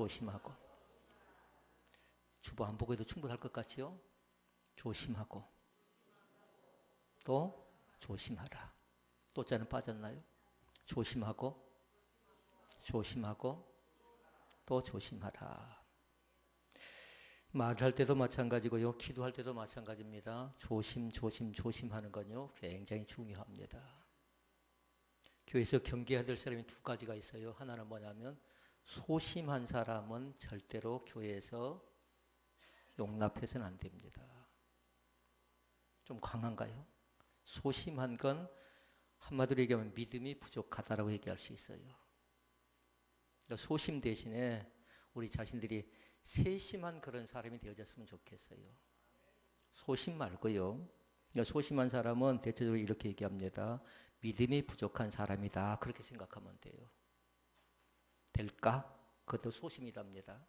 조심하고. 주보 안 보고 해도 충분할 것 같지요? 조심하고. 또 조심하라. 또 자는 빠졌나요? 조심하고, 조심하고, 또 조심하라. 말할 때도 마찬가지고요. 기도할 때도 마찬가지입니다. 조심, 조심, 조심하는 건요. 굉장히 중요합니다. 교회에서 경계해야 될 사람이 두 가지가 있어요. 하나는 뭐냐면 소심한 사람은 절대로 교회에서 용납해서는 안 됩니다. 좀 강한가요? 소심한 건 한마디로 얘기하면 믿음이 부족하다라고 얘기할 수 있어요. 그러니까 소심 대신에 우리 자신들이 세심한 그런 사람이 되어졌으면 좋겠어요. 소심 말고요. 그러니까 소심한 사람은 대체적으로 이렇게 얘기합니다. 믿음이 부족한 사람이다. 그렇게 생각하면 돼요. 될까? 그것도 소심이답니다.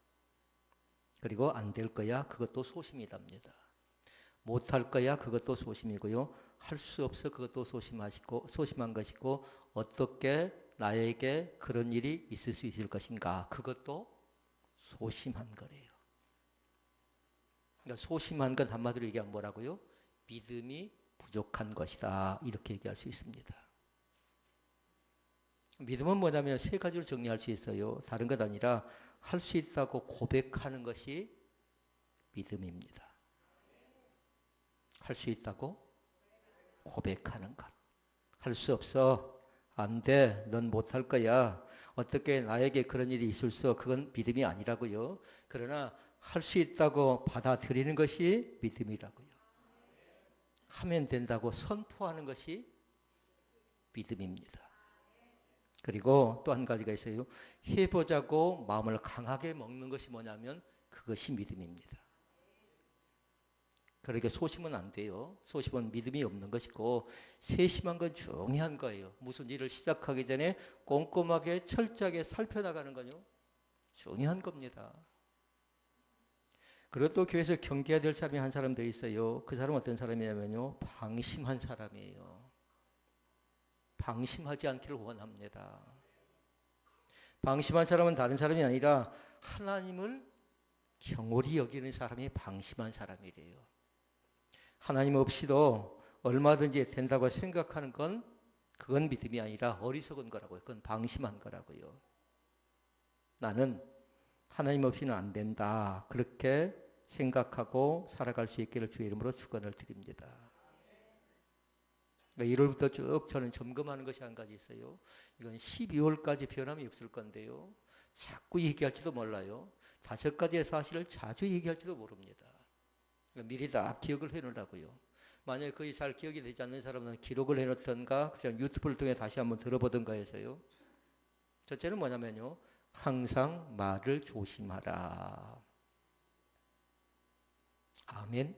그리고 안 될 거야? 그것도 소심이답니다. 못할 거야? 그것도 소심이고요. 할 수 없어? 그것도 소심한 것이고, 어떻게 나에게 그런 일이 있을 수 있을 것인가? 그것도 소심한 거래요. 그러니까 소심한 건 한마디로 얘기하면 뭐라고요? 믿음이 부족한 것이다. 이렇게 얘기할 수 있습니다. 믿음은 뭐냐면 세 가지로 정리할 수 있어요. 다른 것 아니라 할 수 있다고 고백하는 것이 믿음입니다. 할 수 있다고 고백하는 것. 할 수 없어. 안 돼. 넌 못할 거야. 어떻게 나에게 그런 일이 있을 수? 그건 믿음이 아니라고요. 그러나 할 수 있다고 받아들이는 것이 믿음이라고요. 하면 된다고 선포하는 것이 믿음입니다. 그리고 또 한 가지가 있어요. 해보자고 마음을 강하게 먹는 것이 뭐냐면 그것이 믿음입니다. 그러니까 소심은 안 돼요. 소심은 믿음이 없는 것이고 세심한 건 중요한 거예요. 무슨 일을 시작하기 전에 꼼꼼하게 철저하게 살펴나가는 건요. 중요한 겁니다. 그리고 또 교회에서 경계해야 될 사람이 한 사람 더 있어요. 그 사람은 어떤 사람이냐면요. 방심한 사람이에요. 방심하지 않기를 원합니다. 방심한 사람은 다른 사람이 아니라 하나님을 경홀히 여기는 사람이 방심한 사람이래요. 하나님 없이도 얼마든지 된다고 생각하는 건 그건 믿음이 아니라 어리석은 거라고요. 그건 방심한 거라고요. 나는 하나님 없이는 안 된다. 그렇게 생각하고 살아갈 수 있기를 주의 이름으로 축원을 드립니다. 1월부터 쭉 저는 점검하는 것이 한 가지 있어요. 이건 12월까지 변함이 없을 건데요. 자꾸 얘기할지도 몰라요. 5가지의 사실을 자주 얘기할지도 모릅니다. 미리 다 기억을 해놓으라고요. 만약에 거의 잘 기억이 되지 않는 사람은 기록을 해놓던가 그냥 유튜브를 통해 다시 한번 들어보던가 해서요. 첫째는 뭐냐면요. 항상 말을 조심하라. 아멘.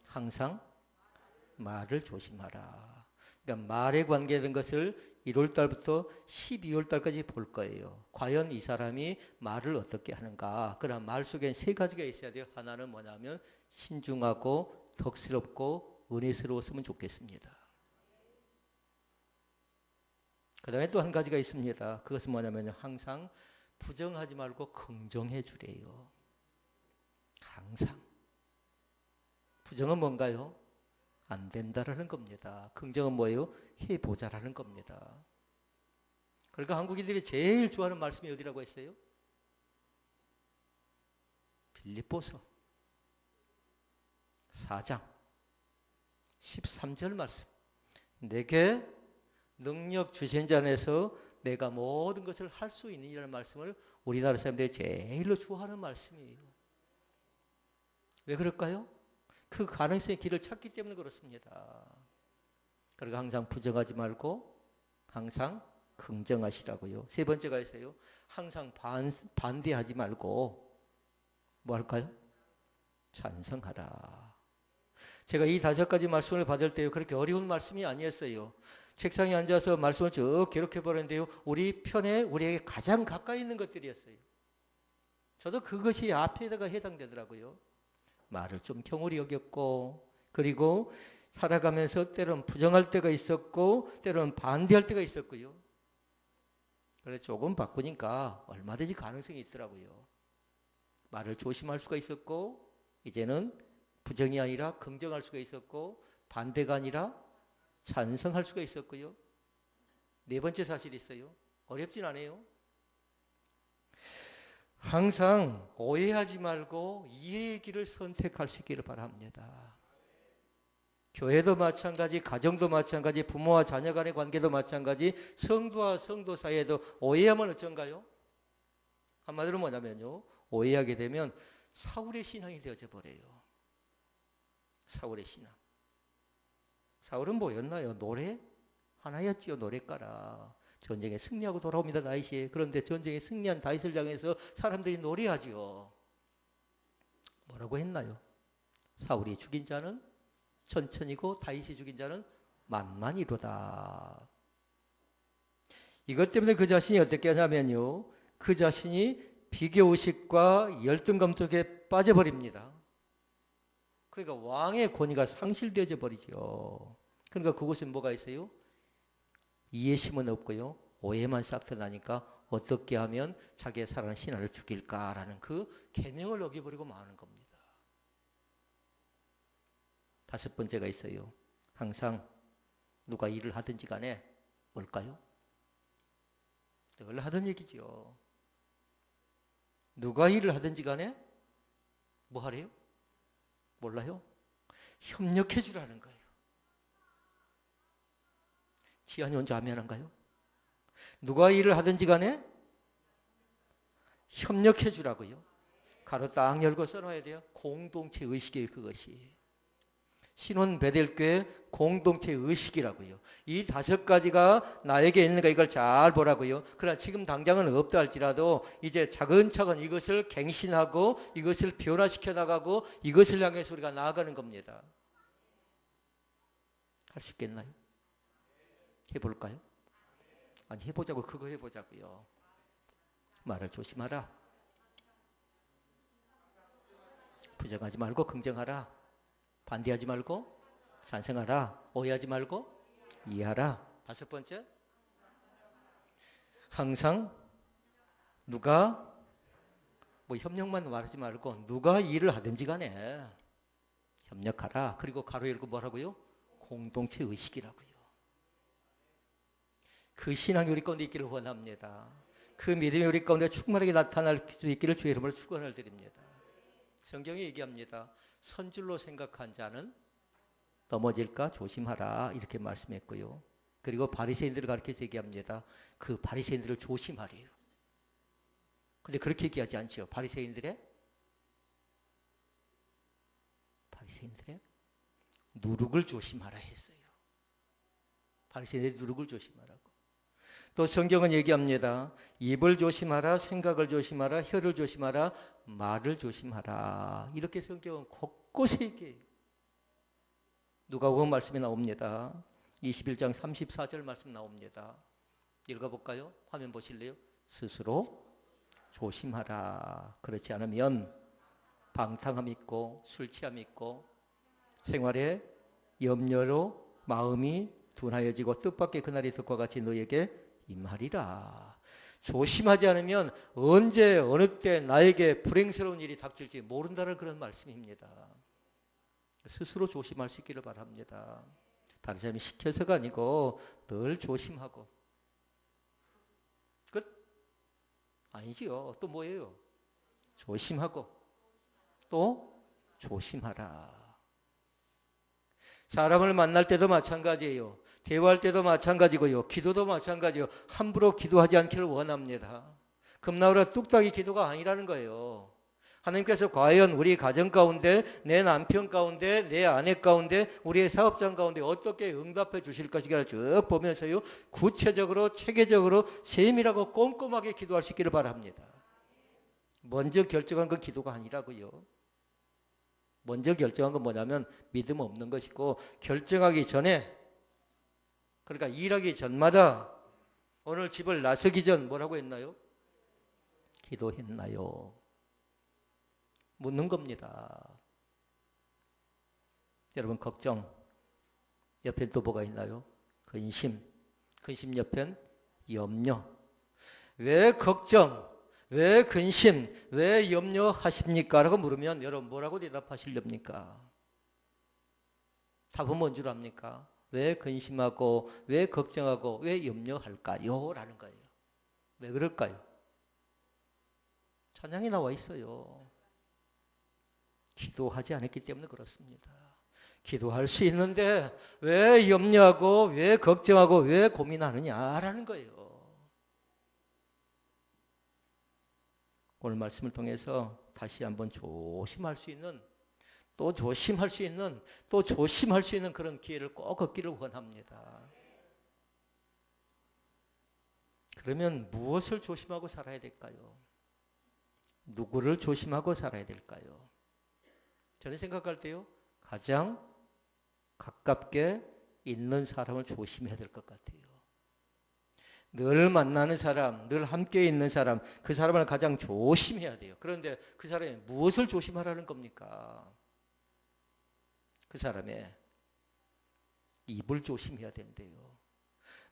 항상 말을 조심하라. 그러니까 말에 관계된 것을 1월달부터 12월달까지 볼 거예요. 과연 이 사람이 말을 어떻게 하는가. 그러나 말 속엔 3가지가 있어야 돼요. 하나는 뭐냐면 신중하고 덕스럽고 은혜스러웠으면 좋겠습니다. 그 다음에 또 한 가지가 있습니다. 그것은 뭐냐면 항상 부정하지 말고 긍정해 주래요. 항상. 부정은 뭔가요? 안 된다라는 겁니다. 긍정은 뭐예요? 해보자라는 겁니다. 그러니까 한국인들이 제일 좋아하는 말씀이 어디라고 했어요? 빌립보서 4장 13절 말씀. 내게 능력 주신 자 안에서 내가 모든 것을 할 수 있느니라는 말씀을 우리나라 사람들이 제일로 좋아하는 말씀이에요. 왜 그럴까요? 그 가능성의 길을 찾기 때문에 그렇습니다. 그러니까 항상 부정하지 말고 항상 긍정하시라고요. 3번째가 있어요. 항상 반대하지 말고 뭐 할까요? 찬성하라. 제가 이 5가지 말씀을 받을 때요. 그렇게 어려운 말씀이 아니었어요. 책상에 앉아서 말씀을 쭉 기록해 버렸는데요. 우리 편에 우리에게 가장 가까이 있는 것들이었어요. 저도 그것이 앞에다가 해당되더라고요. 말을 좀 경홀히 여겼고 그리고 살아가면서 때로는 부정할 때가 있었고 때로는 반대할 때가 있었고요. 그래서 조금 바꾸니까 얼마든지 가능성이 있더라고요. 말을 조심할 수가 있었고, 이제는 부정이 아니라 긍정할 수가 있었고, 반대가 아니라 찬성할 수가 있었고요. 네 번째 사실이 있어요. 어렵진 않아요. 항상 오해하지 말고 이해의 길을 선택할 수 있기를 바랍니다. 교회도 마찬가지, 가정도 마찬가지, 부모와 자녀 간의 관계도 마찬가지, 성도와 성도 사이에도 오해하면 어쩐가요? 한마디로 뭐냐면요, 오해하게 되면 사울의 신앙이 되어져 버려요. 사울의 신앙. 사울은 뭐였나요? 노래? 하나였지요. 노래가라. 전쟁에 승리하고 돌아옵니다. 다윗이. 그런데 전쟁에 승리한 다윗을 향해서 사람들이 노래하지요. 뭐라고 했나요? 사울이 죽인 자는 천천히고 다윗이 죽인 자는 만만이로다. 이것 때문에 그 자신이 어떻게 하냐면요, 그 자신이 비교의식과 열등감속에 빠져버립니다. 그러니까 왕의 권위가 상실되어져 버리죠. 그러니까 그곳에 뭐가 있어요? 이해심은 없고요, 오해만 싹 나니까 어떻게 하면 자기의 사랑하는 신하를 죽일까라는 그 계명을 어겨버리고 마는 겁니다. 다섯 번째가 있어요. 항상 누가 일을 하든지 간에 뭘까요? 늘 하던 얘기죠. 누가 일을 하든지 간에 뭐 하래요? 몰라요? 협력해 주라는 거예요. 지안이 혼자 아멘한가요? 누가 일을 하든지 간에 협력해 주라고요. 가로 딱 열고 써놔야 돼요. 공동체 의식이에요. 그것이 신혼 베델교회 공동체 의식이라고요. 이 다섯 가지가 나에게 있는가 이걸 잘 보라고요. 그러나 지금 당장은 없다 할지라도 이제 차근차근 이것을 갱신하고 이것을 변화시켜 나가고 이것을 향해서 우리가 나아가는 겁니다. 할 수 있겠나요? 해볼까요? 아니, 해보자고. 그거 해보자고요. 말을 조심하라. 부정하지 말고 긍정하라. 반대하지 말고 찬성하라. 오해하지 말고 이해하라. 다섯 번째, 항상 누가 뭐 협력만 말하지 말고 누가 일을 하든지 간에 협력하라. 그리고 가로 열고 뭐라고요? 공동체 의식이라고요. 그 신앙이 우리 가운데 있기를 원합니다. 그 믿음이 우리 가운데 충만하게 나타날 수 있기를 주의 이름으로 축원을 드립니다. 성경이 얘기합니다. 선줄로 생각한 자는 넘어질까 조심하라 이렇게 말씀했고요. 그리고 바리새인들을 가르쳐서 얘기합니다. 그 바리새인들을 조심하래요. 근데 그렇게 얘기하지 않죠. 바리새인들의 누룩을 조심하라 했어요. 바리새인들의 누룩을 조심하라고. 또 성경은 얘기합니다. 입을 조심하라, 생각을 조심하라, 혀를 조심하라, 말을 조심하라. 이렇게 성경은 곳곳에 얘기해요. 누가복음 말씀이 나옵니다. 21장 34절 말씀 나옵니다. 읽어볼까요? 화면 보실래요? 스스로 조심하라. 그렇지 않으면 방탕함 있고 술 취함 있고 생활에 염려로 마음이 둔하여지고 뜻밖의 그날이 덕과 같이 너에게 임하리라. 조심하지 않으면 언제 어느 때 나에게 불행스러운 일이 닥칠지 모른다는 그런 말씀입니다. 스스로 조심할 수 있기를 바랍니다. 다른 사람이 시켜서가 아니고 늘 조심하고. 끝? 아니지요. 또 뭐예요? 조심하고 또 조심하라. 사람을 만날 때도 마찬가지예요. 대화할 때도 마찬가지고요. 기도도 마찬가지요. 함부로 기도하지 않기를 원합니다. 금나오라 뚝딱이 기도가 아니라는 거예요. 하나님께서 과연 우리 가정 가운데, 내 남편 가운데, 내 아내 가운데, 우리의 사업장 가운데 어떻게 응답해 주실 것인가를 쭉 보면서요, 구체적으로 체계적으로 세밀하고 꼼꼼하게 기도할 수 있기를 바랍니다. 먼저 결정한 건 기도가 아니라고요. 먼저 결정한 건 뭐냐면 믿음 없는 것이고, 결정하기 전에, 그러니까 일하기 전마다 오늘 집을 나서기 전 뭐라고 했나요? 기도했나요? 묻는 겁니다. 여러분, 걱정 옆에 또 뭐가 있나요? 근심 옆엔 염려. 왜 걱정, 왜 근심, 왜 염려하십니까? 라고 물으면 여러분 뭐라고 대답하시렵니까? 답은 뭔 줄 압니까? 왜 근심하고 왜 걱정하고 왜 염려할까요? 라는 거예요. 왜 그럴까요? 찬양이 나와 있어요. 기도하지 않았기 때문에 그렇습니다. 기도할 수 있는데 왜 염려하고 왜 걱정하고 왜 고민하느냐라는 거예요. 오늘 말씀을 통해서 다시 한번 조심할 수 있는 또 조심할 수 있는 또 조심할 수 있는 그런 기회를 꼭 얻기를 원합니다. 그러면 무엇을 조심하고 살아야 될까요? 누구를 조심하고 살아야 될까요? 저는 생각할 때요, 가장 가깝게 있는 사람을 조심해야 될 것 같아요. 늘 만나는 사람, 늘 함께 있는 사람, 그 사람을 가장 조심해야 돼요. 그런데 그 사람이 무엇을 조심하라는 겁니까? 그 사람의 입을 조심해야 된대요.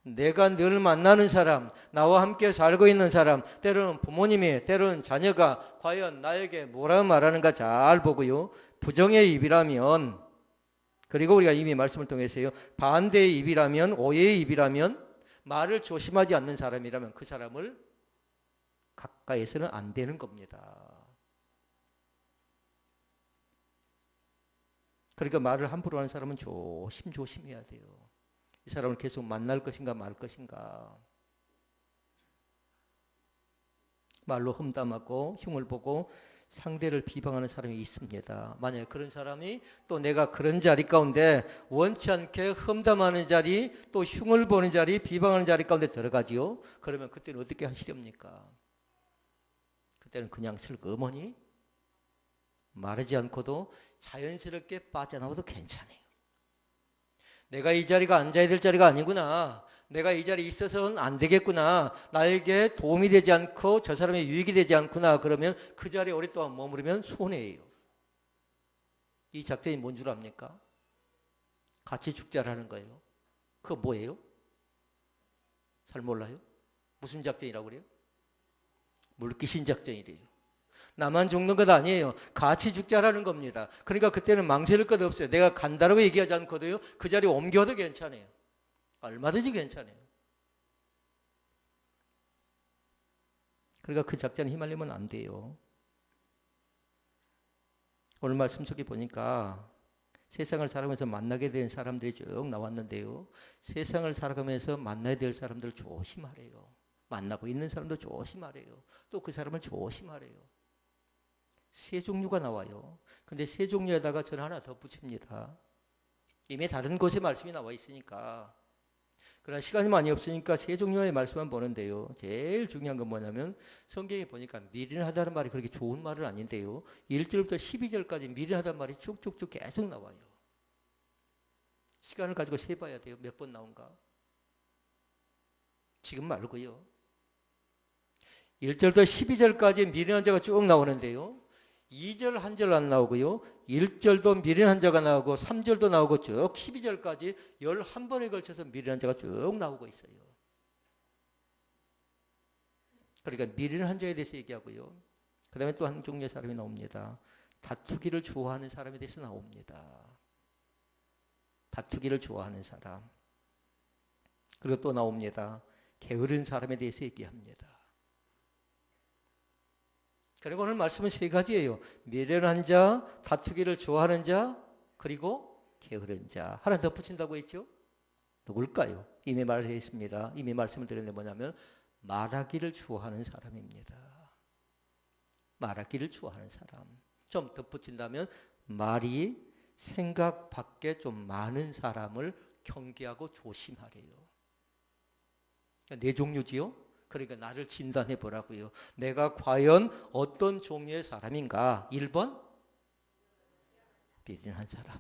내가 늘 만나는 사람, 나와 함께 살고 있는 사람, 때로는 부모님이, 때로는 자녀가 과연 나에게 뭐라고 말하는가 잘 보고요. 부정의 입이라면, 그리고 우리가 이미 말씀을 통해서요, 반대의 입이라면, 오해의 입이라면, 말을 조심하지 않는 사람이라면 그 사람을 가까이에서는 안 되는 겁니다. 그러니까 말을 함부로 하는 사람은 조심해야 돼요. 이 사람을 계속 만날 것인가 말 것인가. 말로 험담하고 흉을 보고 상대를 비방하는 사람이 있습니다. 만약에 그런 사람이 또 내가 그런 자리 가운데 원치 않게 험담하는 자리, 또 흉을 보는 자리, 비방하는 자리 가운데 들어가지요. 그러면 그때는 어떻게 하시렵니까? 그때는 그냥 슬그머니 말하지 않고도 자연스럽게 빠져나와도 괜찮아요. 내가 이 자리가 앉아야 될 자리가 아니구나. 내가 이 자리에 있어서는 안 되겠구나. 나에게 도움이 되지 않고 저 사람의 유익이 되지 않구나. 그러면 그 자리에 오랫동안 머무르면 손해예요. 이 작전이 뭔 줄 압니까? 같이 죽자라는 거예요. 그거 뭐예요? 잘 몰라요? 무슨 작전이라고 그래요? 물귀신 작전이래요. 나만 죽는 것 아니에요. 같이 죽자라는 겁니다. 그러니까 그때는 망설일 것 없어요. 내가 간다라고 얘기하지 않고도요, 그 자리에 옮겨도 괜찮아요. 얼마든지 괜찮아요. 그러니까 그 작전에 휘말리면 안 돼요. 오늘 말씀 속에 보니까 세상을 살아가면서 만나게 된 사람들이 쭉 나왔는데요. 세상을 살아가면서 만나야 될 사람들 조심하래요. 만나고 있는 사람도 조심하래요. 또 그 사람을 조심하래요. 세 종류가 나와요. 근데 세 종류에다가 저는 하나 더 붙입니다. 이미 다른 곳에 말씀이 나와 있으니까. 그러나 시간이 많이 없으니까 세 종류의 말씀만 보는데요. 제일 중요한 건 뭐냐면 성경에 보니까 미련하다는 말이 그렇게 좋은 말은 아닌데요. 1절부터 12절까지 미련하다는 말이 쭉쭉쭉 계속 나와요. 시간을 가지고 세봐야 돼요. 몇 번 나온가? 지금 말고요. 1절부터 12절까지 미련한 자가 쭉 나오는데요. 2절 한 절 안 나오고요. 1절도 미련한 자가 나오고 3절도 나오고 쭉 12절까지 11번에 걸쳐서 미련한 자가 쭉 나오고 있어요. 그러니까 미련한 자에 대해서 얘기하고요. 그 다음에 또 한 종류의 사람이 나옵니다. 다투기를 좋아하는 사람에 대해서 나옵니다. 다투기를 좋아하는 사람. 그리고 또 나옵니다. 게으른 사람에 대해서 얘기합니다. 그리고 오늘 말씀은 세 가지예요. 미련한 자, 다투기를 좋아하는 자, 그리고 게으른 자. 하나 더 붙인다고 했죠? 누굴까요? 이미 말해 있습니다. 이미 말씀을 드렸는데 뭐냐면 말하기를 좋아하는 사람입니다. 말하기를 좋아하는 사람. 좀 덧붙인다면 말이 생각 밖에 좀 많은 사람을 경계하고 조심하래요. 네 종류지요? 그러니까 나를 진단해 보라고요. 내가 과연 어떤 종류의 사람인가? 1번 미련한 사람.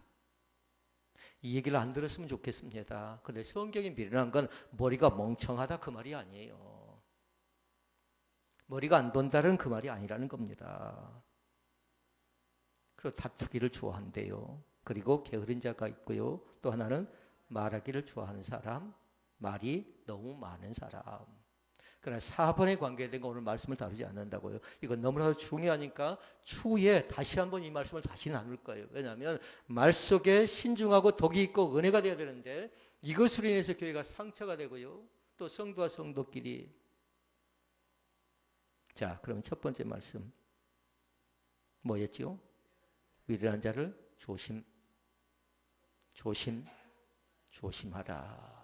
이 얘기를 안 들었으면 좋겠습니다. 그런데 성경이 미련한 건 머리가 멍청하다 그 말이 아니에요. 머리가 안 돈다는 그 말이 아니라는 겁니다. 그리고 다투기를 좋아한대요. 그리고 게으른 자가 있고요. 또 하나는 말하기를 좋아하는 사람, 말이 너무 많은 사람. 그러나 4번에 관계된 거 오늘 말씀을 다루지 않는다고요. 이건 너무나도 중요하니까 추후에 다시 한번 이 말씀을 다시 나눌 거예요. 왜냐하면 말 속에 신중하고 독이 있고 은혜가 되어야 되는데 이것으로 인해서 교회가 상처가 되고요. 또 성도와 성도끼리. 자, 그럼 첫 번째 말씀 뭐였죠? 미련한 자를 조심하라.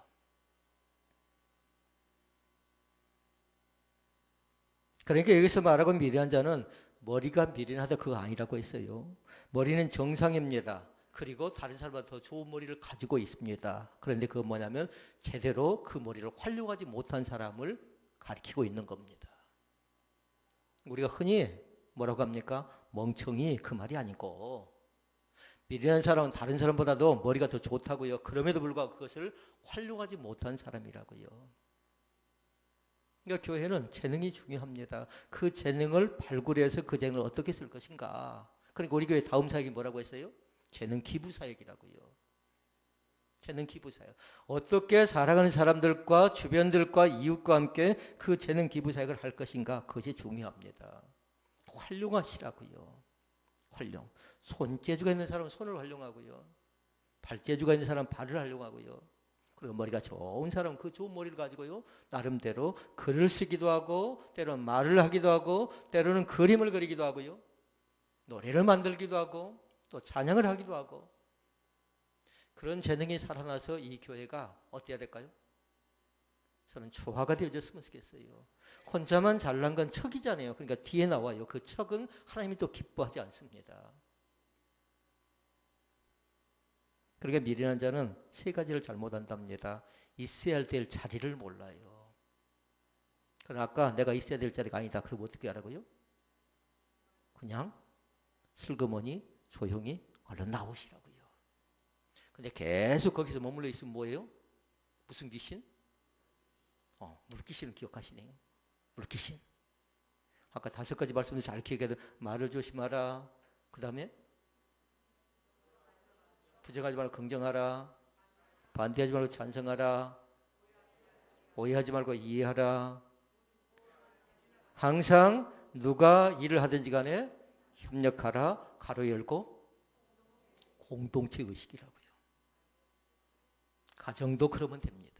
그러니까 여기서 말하고 미련한 자는 머리가 미련하다 그거 아니라고 했어요. 머리는 정상입니다. 그리고 다른 사람보다 더 좋은 머리를 가지고 있습니다. 그런데 그건 뭐냐면 제대로 그 머리를 활용하지 못한 사람을 가리키고 있는 겁니다. 우리가 흔히 뭐라고 합니까? 멍청이 그 말이 아니고 미련한 사람은 다른 사람보다도 머리가 더 좋다고요. 그럼에도 불구하고 그것을 활용하지 못한 사람이라고요. 그러니까 교회는 재능이 중요합니다. 그 재능을 발굴해서 그 재능을 어떻게 쓸 것인가. 그러니까 우리 교회 다음 사역이 뭐라고 했어요? 재능 기부 사역이라고요. 재능 기부 사역. 어떻게 살아가는 사람들과 주변들과 이웃과 함께 그 재능 기부 사역을 할 것인가. 그것이 중요합니다. 활용하시라고요. 활용. 손재주가 있는 사람은 손을 활용하고요. 발재주가 있는 사람은 발을 활용하고요. 그리고 머리가 좋은 사람은 그 좋은 머리를 가지고요. 나름대로 글을 쓰기도 하고 때로는 말을 하기도 하고 때로는 그림을 그리기도 하고요. 노래를 만들기도 하고 또 찬양을 하기도 하고 그런 재능이 살아나서 이 교회가 어때야 될까요? 저는 조화가 되어졌으면 좋겠어요. 혼자만 잘난 건 척이잖아요. 그러니까 뒤에 나와요. 그 척은 하나님이 또 기뻐하지 않습니다. 그러니까 미련한 자는 세 가지를 잘못한답니다. 있어야 될 자리를 몰라요. 그러나 아까 내가 있어야 될 자리가 아니다. 그럼 어떻게 하라고요? 그냥 슬그머니 조용히 얼른 나오시라고요. 근데 계속 거기서 머물러 있으면 뭐예요? 무슨 귀신? 물귀신을 기억하시네요. 물귀신. 아까 5가지 말씀을 잘 기억해도 말을 조심하라. 그 다음에 부정하지 말고 긍정하라. 반대하지 말고 찬성하라. 오해하지 말고 이해하라. 항상 누가 일을 하든지 간에 협력하라. 가로 열고 공동체 의식이라고요. 가정도 그러면 됩니다.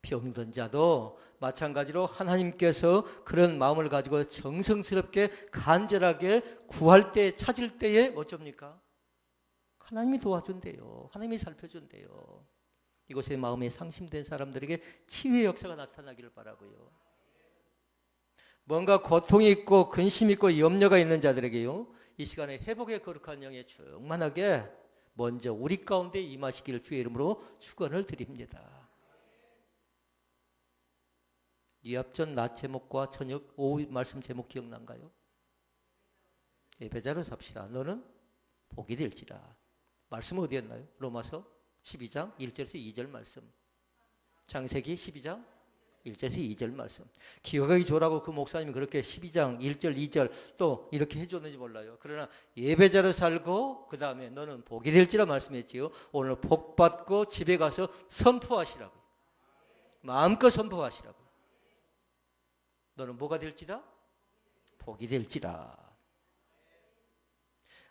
병든 자도 마찬가지로 하나님께서 그런 마음을 가지고 정성스럽게 간절하게 구할 때 찾을 때에 어쩝니까? 하나님이 도와준대요. 하나님이 살펴준대요. 이곳에 마음에 상심된 사람들에게 치유의 역사가 나타나기를 바라고요. 뭔가 고통이 있고 근심이 있고 염려가 있는 자들에게요. 이 시간에 회복의 거룩한 영에 충만하게 먼저 우리 가운데 임하시기를 주의 이름으로 축원을 드립니다. 이합전 낮 제목과 저녁 오후 말씀 제목 기억난가요? 예배자로 삽시다. 너는 복이 될지라. 말씀은 어디였나요? 로마서 12장 1절에서 2절 말씀. 창세기 12장 1절에서 2절 말씀. 기억하기 좋으라고 그 목사님이 그렇게 12장 1절 2절 또 이렇게 해줬는지 몰라요. 그러나 예배자로 살고 그 다음에 너는 복이 될지라 말씀했지요. 오늘 복 받고 집에 가서 선포하시라고. 마음껏 선포하시라고. 너는 뭐가 될지다? 복이 될지라.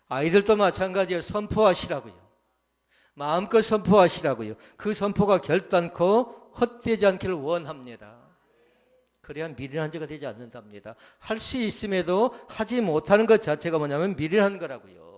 아이들도 마찬가지예요. 선포하시라고요. 마음껏 선포하시라고요. 그 선포가 결단코 헛되지 않기를 원합니다. 그래야 미련한 자가 되지 않는답니다. 할 수 있음에도 하지 못하는 것 자체가 뭐냐면 미련한 거라고요.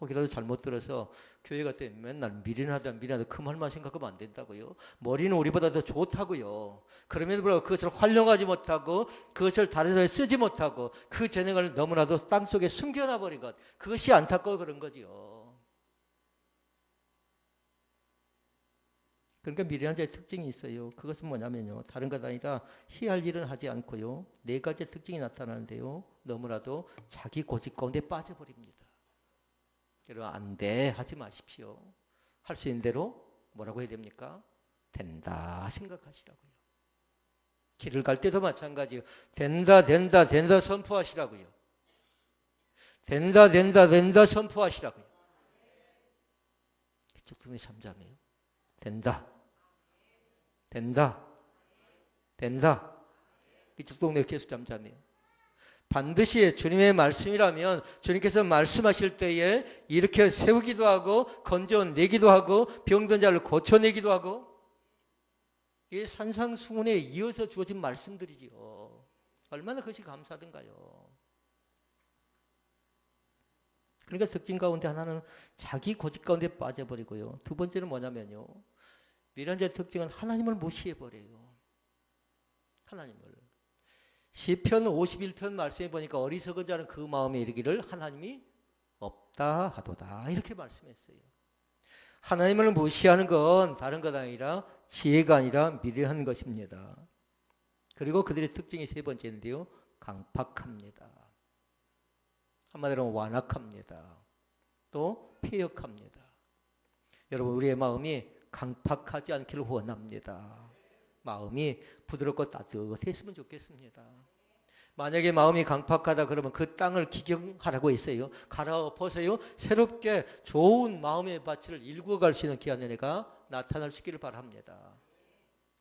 혹이라도 잘못 들어서 교회 갈 때 맨날 미련하다 그 말만 생각하면 안 된다고요. 머리는 우리보다 더 좋다고요. 그럼에도 불구하고 그것을 활용하지 못하고 그것을 다른 사람에 쓰지 못하고 그 재능을 너무나도 땅속에 숨겨놔버린 것. 그것이 안타까워 그런 거지요. 그러니까 미련한 자의 특징이 있어요. 그것은 뭐냐면요. 다른 것 아니라 희할 일은 하지 않고요. 4가지의 특징이 나타나는데요. 너무나도 자기 고집 가운데 빠져버립니다. 여러분 안 돼 하지 마십시오. 할 수 있는 대로 뭐라고 해야 됩니까? 된다 생각하시라고요. 길을 갈 때도 마찬가지예요. 된다 선포하시라고요. 된다 선포하시라고요. 이쪽 눈이 잠잠해요. 된다 된다. 이쪽 동네 계속 잠잠해요. 반드시 주님의 말씀이라면 주님께서 말씀하실 때에 이렇게 세우기도 하고 건져내기도 하고 병든 자를 고쳐내기도 하고, 이게 산상수훈에 이어서 주어진 말씀들이지요. 얼마나 그것이 감사하던가요. 그러니까 특징 가운데 하나는 자기 고집 가운데 빠져버리고요. 두 번째는 뭐냐면요, 미련자의 특징은 하나님을 무시해버려요. 하나님을. 시편 51편 말씀해 보니까 어리석은 자는 그 마음에 이르기를 하나님이 없다 하도다, 이렇게 말씀했어요. 하나님을 무시하는 건 다른 것 아니라 지혜가 아니라 미련한 것입니다. 그리고 그들의 특징이 세 번째인데요, 강팍합니다. 한마디로 완악합니다. 또 폐역합니다. 여러분, 우리의 마음이 강팍하지 않기를 원합니다. 마음이 부드럽고 따뜻했으면 좋겠습니다. 만약에 마음이 강팍하다 그러면 그 땅을 기경하라고 했어요. 갈아엎어서요, 새롭게 좋은 마음의 밭을 일구어갈 수 있는 귀한 은혜가 나타날 수 있기를 바랍니다.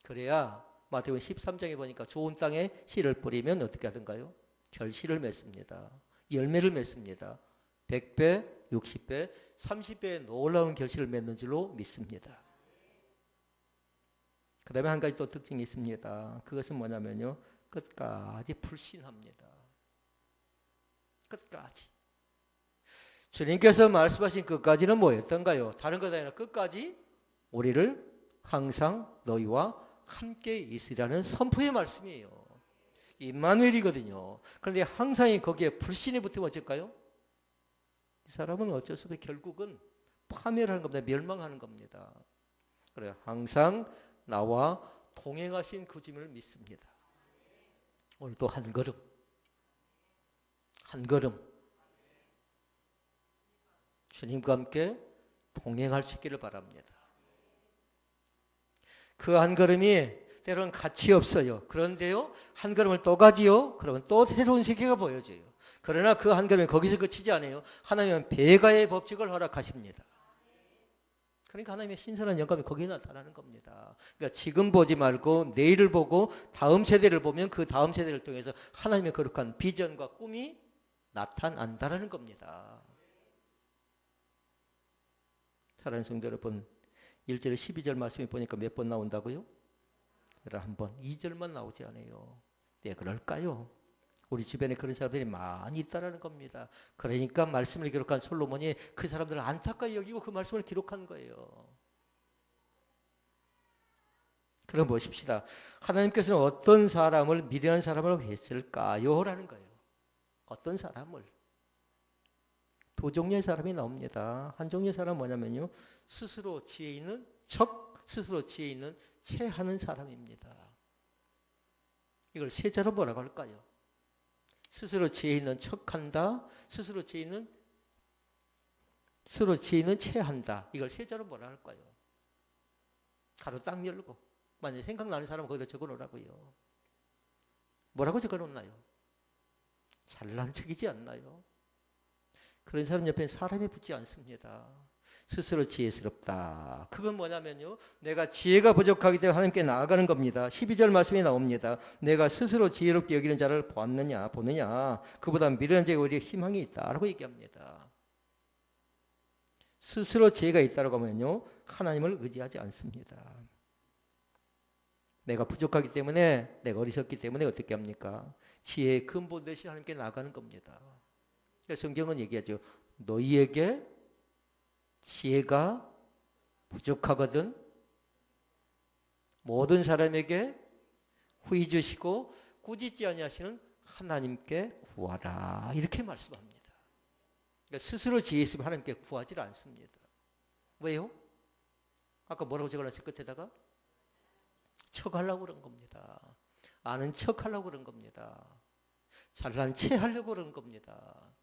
그래야 마태복음 13장에 보니까 좋은 땅에 씨를 뿌리면 어떻게 하던가요? 결실을 맺습니다. 열매를 맺습니다. 100배, 60배, 30배의 놀라운 결실을 맺는 줄로 믿습니다. 그 다음에 한 가지 또 특징이 있습니다. 그것은 뭐냐면요, 끝까지 불신합니다. 끝까지. 주님께서 말씀하신 끝까지는 뭐였던가요? 다른 것 아니라 끝까지 우리를 항상 너희와 함께 있으라는 선포의 말씀이에요. 임마누엘이거든요. 그런데 항상 거기에 불신이 붙으면 어쩔까요? 이 사람은 어쩔 수 없이 결국은 파멸하는 겁니다. 멸망하는 겁니다. 그래요. 항상 나와 동행하신 그 주님을 믿습니다. 오늘도 한 걸음, 한 걸음 주님과 함께 동행할 수 있기를 바랍니다. 그 한 걸음이 때로는 가치 없어요. 그런데요, 한 걸음을 또 가지요. 그러면 또 새로운 세계가 보여져요. 그러나 그 한 걸음이 거기서 그치지 않아요. 하나님은 배가의 법칙을 허락하십니다. 그러니까 하나님의 신선한 영감이 거기에 나타나는 겁니다. 그러니까 지금 보지 말고 내일을 보고 다음 세대를 보면 그 다음 세대를 통해서 하나님의 거룩한 비전과 꿈이 나타난다는 겁니다. 사랑하는 성도 여러분, 1절 12절 말씀이 보니까 몇 번 나온다고요? 한 번, 2절만 나오지 않아요. 왜 그럴까요? 우리 주변에 그런 사람들이 많이 있다는 겁니다. 그러니까 말씀을 기록한 솔로몬이 그 사람들을 안타까이 여기고 그 말씀을 기록한 거예요. 그럼 보십시다. 하나님께서는 어떤 사람을 미련한 사람으로 했을까요? 라는 거예요. 어떤 사람을. 두 종류의 사람이 나옵니다. 한 종류의 사람은 뭐냐면요, 스스로 지혜 있는 척, 스스로 지혜 있는 체하는 사람입니다. 이걸 세자로 뭐라고 할까요? 스스로 지혜 있는 척한다, 스스로 지혜 있는 체한다. 이걸 세자로 뭐라 할까요? 가로 딱 열고, 만약에 생각나는 사람은 거기다 적어놓으라고요. 뭐라고 적어놓나요? 잘난 척이지 않나요? 그런 사람 옆에 사람이 붙지 않습니다. 스스로 지혜스럽다. 그건 뭐냐면요, 내가 지혜가 부족하기 때문에 하나님께 나아가는 겁니다. 12절 말씀이 나옵니다. 내가 스스로 지혜롭게 여기는 자를 보느냐 그보다 미련한 자에게 오히려 희망이 있다라고 얘기합니다. 스스로 지혜가 있다라고 하면요, 하나님을 의지하지 않습니다. 내가 부족하기 때문에, 내가 어리석기 때문에 어떻게 합니까? 지혜의 근본 대신 하나님께 나아가는 겁니다. 성경은 얘기하죠. 너희에게 지혜가 부족하거든 모든 사람에게 후히 주시고 꾸짖지 아니하시는 하나님께 구하라, 이렇게 말씀합니다. 그러니까 스스로 지혜 있으면 하나님께 구하지 않습니다. 왜요? 아까 뭐라고 적어놨어요? 끝에다가 척하려고 그런 겁니다. 아는 척하려고 그런 겁니다. 잘난 체 하려고 그런 겁니다.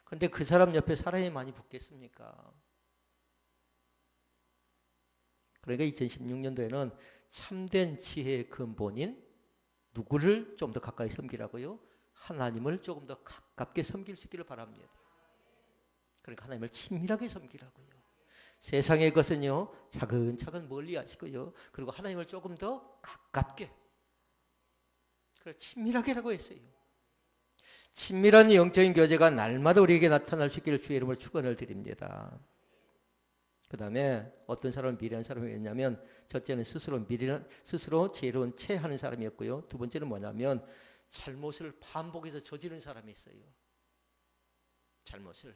그런데 그 사람 옆에 사람이 많이 붙겠습니까? 그러니까 2016년도에는 참된 지혜의 근본인 누구를 좀 더 가까이 섬기라고요? 하나님을 조금 더 가깝게 섬길 수 있기를 바랍니다. 그러니까 하나님을 친밀하게 섬기라고요. 세상의 것은요, 차근차근 멀리 하시고요. 그리고 하나님을 조금 더 가깝게, 그래서 친밀하게라고 했어요. 친밀한 영적인 교제가 날마다 우리에게 나타날 수 있기를 주의 이름으로 축원을 드립니다. 그 다음에 어떤 사람은 미련한 사람이었냐면, 첫째는 스스로 지혜로운 채 하는 사람이었고요. 두 번째는 뭐냐면 잘못을 반복해서 저지른 사람이 있어요. 잘못을.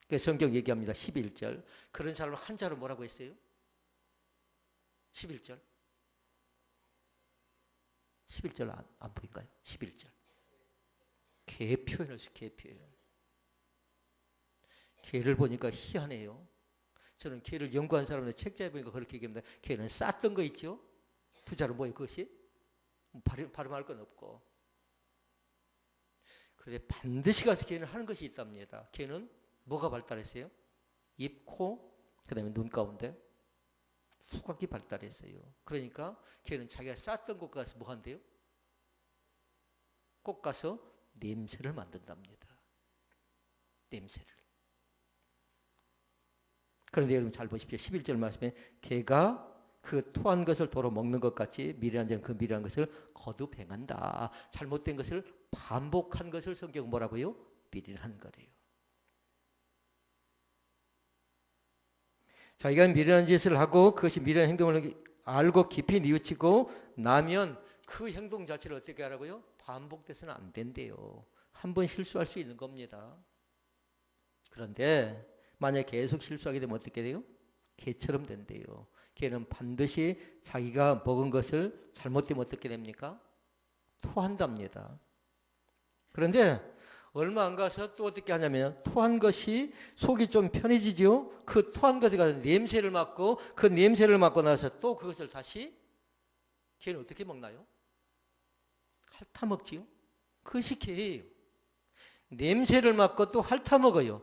그래서 성경 얘기합니다. 11절. 그런 사람을 한자로 뭐라고 했어요? 11절. 11절 안 보인가요? 11절. 개 표현을 했어요. 개 표현. 개를 보니까 희한해요. 저는 개를 연구한 사람들 책자에 보니까 그렇게 얘기합니다. 개는 쌌던 거 있죠? 투자로 뭐예요 그것이? 발음할 건 없고. 그런데 반드시 가서 개는 하는 것이 있답니다. 개는 뭐가 발달했어요? 입, 코, 그 다음에 눈 가운데 후각이 발달했어요. 그러니까 개는 자기가 쌌던 곳 가서 뭐 한대요? 꼭 가서 냄새를 만든답니다. 냄새를. 그런데 여러분 잘 보십시오. 11절 말씀에 개가 그 토한 것을 도로 먹는 것 같이 미련한 자는 그 미련한 것을 거듭 행한다. 잘못된 것을 반복한 것을 성경은 뭐라고요? 미련한 거래요. 자기가 미련한 짓을 하고 그것이 미련한 행동을 알고 깊이 뉘우치고 나면 그 행동 자체를 어떻게 하라고요? 반복돼서는 안 된대요. 한 번 실수할 수 있는 겁니다. 그런데 만약에 계속 실수하게 되면 어떻게 돼요? 개처럼 된대요. 개는 반드시 자기가 먹은 것을 잘못되면 어떻게 됩니까? 토한답니다. 그런데 얼마 안 가서 또 어떻게 하냐면 토한 것이 속이 좀 편해지죠. 그 토한 것에 가서 냄새를 맡고 그 냄새를 맡고 나서 또 그것을 다시 개는 어떻게 먹나요? 핥아 먹지요. 그것이 개예요. 냄새를 맡고 또 핥아 먹어요.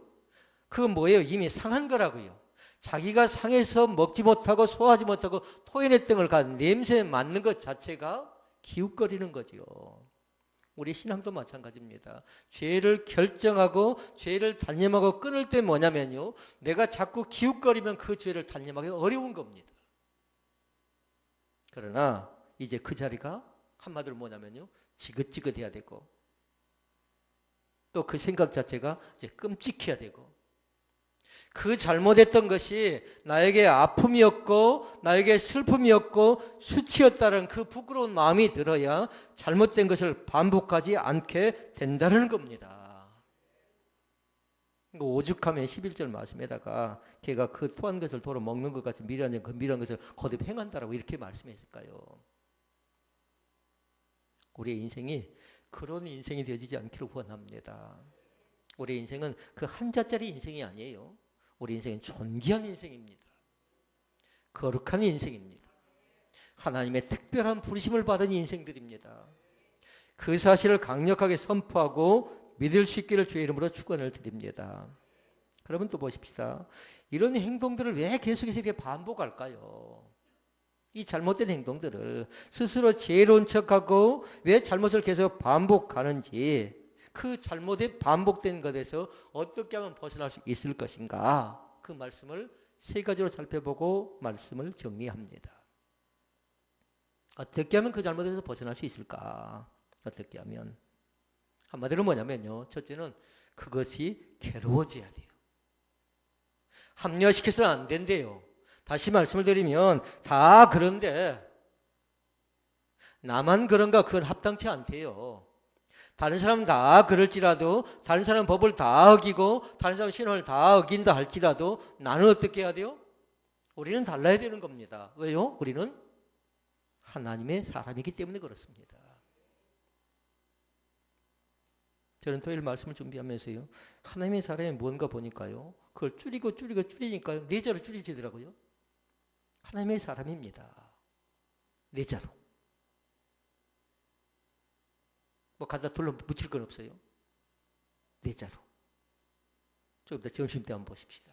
그건 뭐예요? 이미 상한 거라고요. 자기가 상해서 먹지 못하고 소화하지 못하고 토해냈던 걸 간 냄새에 맡는 것 자체가 기웃거리는 거죠. 우리 신앙도 마찬가지입니다. 죄를 결정하고 죄를 단념하고 끊을 때 뭐냐면요. 내가 자꾸 기웃거리면 그 죄를 단념하기 어려운 겁니다. 그러나 이제 그 자리가 한마디로 뭐냐면요. 지긋지긋해야 되고 또 그 생각 자체가 이제 끔찍해야 되고 그 잘못했던 것이 나에게 아픔이었고 나에게 슬픔이었고 수치였다는 그 부끄러운 마음이 들어야 잘못된 것을 반복하지 않게 된다는 겁니다. 오죽하면 11절 말씀에다가 걔가 그 토한 것을 도로 먹는 것 같은 미련한 그 미련한 것을 거듭 행한다라고 이렇게 말씀했을까요? 우리의 인생이 그런 인생이 되어지지 않기를 원합니다. 우리의 인생은 그 한자짜리 인생이 아니에요. 우리 인생은 존귀한 인생입니다. 거룩한 인생입니다. 하나님의 특별한 부르심을 받은 인생들입니다. 그 사실을 강력하게 선포하고 믿을 수 있기를 주의 이름으로 축원을 드립니다. 그러면 또 보십시다. 이런 행동들을 왜 계속해서 이렇게 반복할까요? 이 잘못된 행동들을 스스로 지혜로운 척하고 왜 잘못을 계속 반복하는지 그 잘못에 반복된 것에서 어떻게 하면 벗어날 수 있을 것인가? 그 말씀을 세 가지로 살펴보고 말씀을 정리합니다. 어떻게 하면 그 잘못에서 벗어날 수 있을까? 어떻게 하면? 한마디로 뭐냐면요. 첫째는 그것이 괴로워져야 돼요. 합리화시켜서는 안 된대요. 다시 말씀을 드리면 다 그런데 나만 그런가 그건 합당치 않대요. 다른 사람은 다 그럴지라도 다른 사람은 법을 다 어기고 다른 사람은 신앙을 다 어긴다 할지라도 나는 어떻게 해야 돼요? 우리는 달라야 되는 겁니다. 왜요? 우리는 하나님의 사람이기 때문에 그렇습니다. 저는 토요일 말씀을 준비하면서요. 하나님의 사람이 뭔가 보니까요. 그걸 줄이니까요. 네 자로 줄이지더라고요. 하나님의 사람입니다. 네 자로. 뭐 갖다 둘러 붙일 건 없어요. 네 자로. 좀 이따 점심 때 한번 보십시다.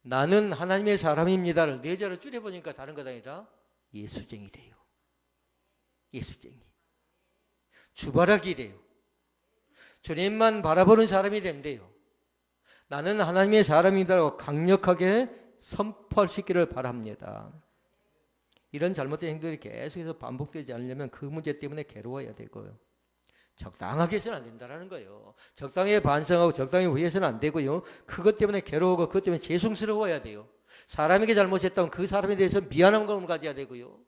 나는 하나님의 사람입니다를 네 자로 줄여보니까 다른 것 아니라 예수쟁이래요. 예수쟁이. 주바라기래요. 주님만 바라보는 사람이 된대요. 나는 하나님의 사람이다라고 강력하게 선포할 수 있기를 바랍니다. 이런 잘못된 행동이 계속해서 반복되지 않으려면 그 문제 때문에 괴로워야 되고요. 적당하게 해서는 안 된다는 거예요. 적당히 반성하고 적당히 후회해서는 안 되고요. 그것 때문에 괴로우고 그것 때문에 죄송스러워야 돼요. 사람에게 잘못했다면 그 사람에 대해서 미안한 감을 가져야 되고요.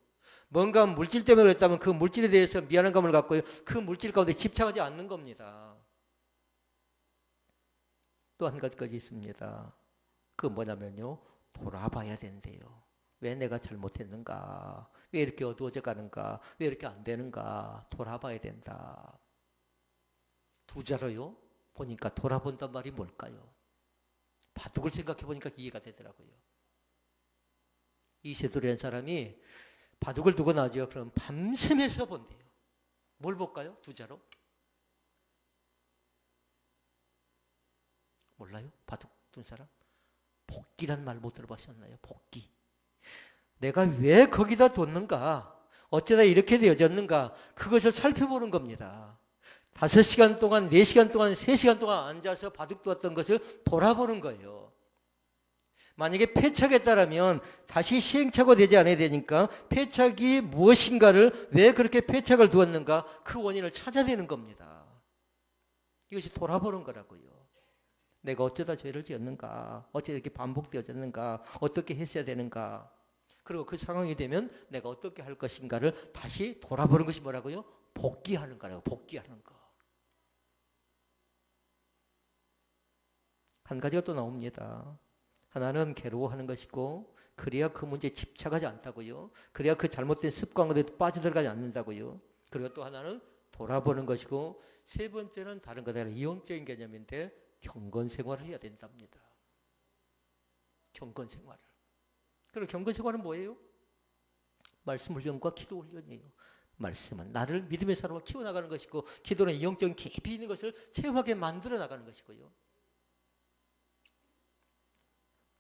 뭔가 물질 때문에 그랬다면 그 물질에 대해서 미안한 감을 갖고요. 그 물질 가운데 집착하지 않는 겁니다. 또 한 가지까지 있습니다. 그 뭐냐면요. 돌아봐야 된대요. 왜 내가 잘못했는가? 왜 이렇게 어두워져 가는가? 왜 이렇게 안 되는가? 돌아봐야 된다. 두 자로요. 보니까 돌아본단 말이 뭘까요? 바둑을 생각해 보니까 이해가 되더라고요. 이세돌이라는 사람이 바둑을 두고 나죠. 그럼 밤샘에서 본대요. 뭘 볼까요? 두 자로? 몰라요? 바둑 둔 사람? 복기란 말 못 들어보셨나요? 복기. 내가 왜 거기다 뒀는가? 어쩌다 이렇게 되어졌는가? 그것을 살펴보는 겁니다. 5시간 동안, 4시간 동안, 3시간 동안 앉아서 바둑 두었던 것을 돌아보는 거예요. 만약에 패착했다라면 다시 시행착오 되지 않아야 되니까 패착이 무엇인가를 왜 그렇게 패착을 두었는가? 그 원인을 찾아내는 겁니다. 이것이 돌아보는 거라고요. 내가 어쩌다 죄를 지었는가? 어쩌다 이렇게 반복되어졌는가? 어떻게 했어야 되는가? 그리고 그 상황이 되면 내가 어떻게 할 것인가를 다시 돌아보는 것이 뭐라고요? 복귀하는 거라고. 복귀하는 거. 한 가지가 또 나옵니다. 하나는 괴로워하는 것이고 그래야 그 문제에 집착하지 않다고요. 그래야 그 잘못된 습관 가운데 빠져들어가지 않는다고요. 그리고 또 하나는 돌아보는 것이고 세 번째는 다른 거다. 이용적인 개념인데 경건생활을 해야 된답니다. 경건생활을. 그리고 경건생활은 뭐예요? 말씀 훈련과 기도 훈련이에요. 말씀은 나를 믿음의 사람으로 키워나가는 것이고 기도는 이용적인 깊이 있는 것을 체험하게 만들어 나가는 것이고요.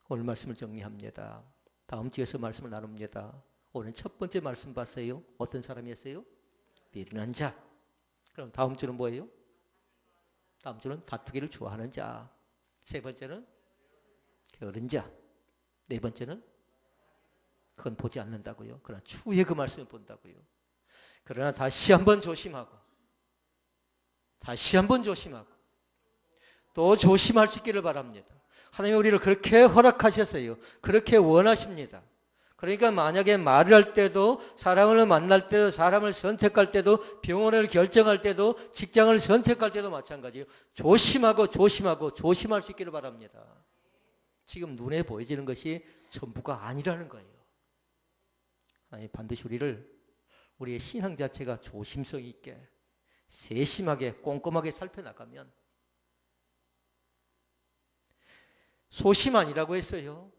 오늘 말씀을 정리합니다. 다음 주에서 말씀을 나눕니다. 오늘 첫 번째 말씀 봤어요. 어떤 사람이었어요? 미련한 자. 그럼 다음 주는 뭐예요? 다음 주는 다투기를 좋아하는 자. 세 번째는 게으른 자. 네 번째는 그건 보지 않는다고요. 그러나 추후에 그 말씀을 본다고요. 그러나 다시 한번 조심하고 다시 한번 조심하고 또 조심할 수 있기를 바랍니다. 하나님이 우리를 그렇게 허락하셨어요. 그렇게 원하십니다. 그러니까 만약에 말을 할 때도 사람을 만날 때도 사람을 선택할 때도 병원을 결정할 때도 직장을 선택할 때도 마찬가지예요. 조심하고 조심하고 조심할 수 있기를 바랍니다. 지금 눈에 보여지는 것이 전부가 아니라는 거예요. 하나님 반드시 우리의 신앙 자체가 조심성 있게 세심하게 꼼꼼하게 살펴나가면 소심 아니라고 했어요.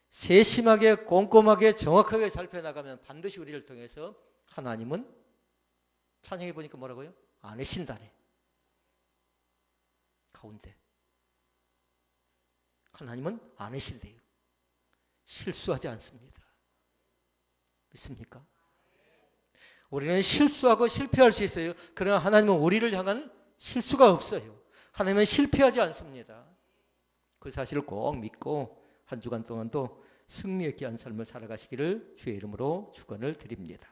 세심하게 꼼꼼하게 정확하게 살펴나가면 반드시 우리를 통해서 하나님은 찬양해 보니까 뭐라고요? 안으신다네. 가운데 하나님은 안으신대요. 실수하지 않습니다. 믿습니까? 우리는 실수하고 실패할 수 있어요. 그러나 하나님은 우리를 향한 실수가 없어요. 하나님은 실패하지 않습니다. 그 사실을 꼭 믿고 한 주간 동안도 승리 있게 한 삶을 살아가시기를 주의 이름으로 축원을 드립니다.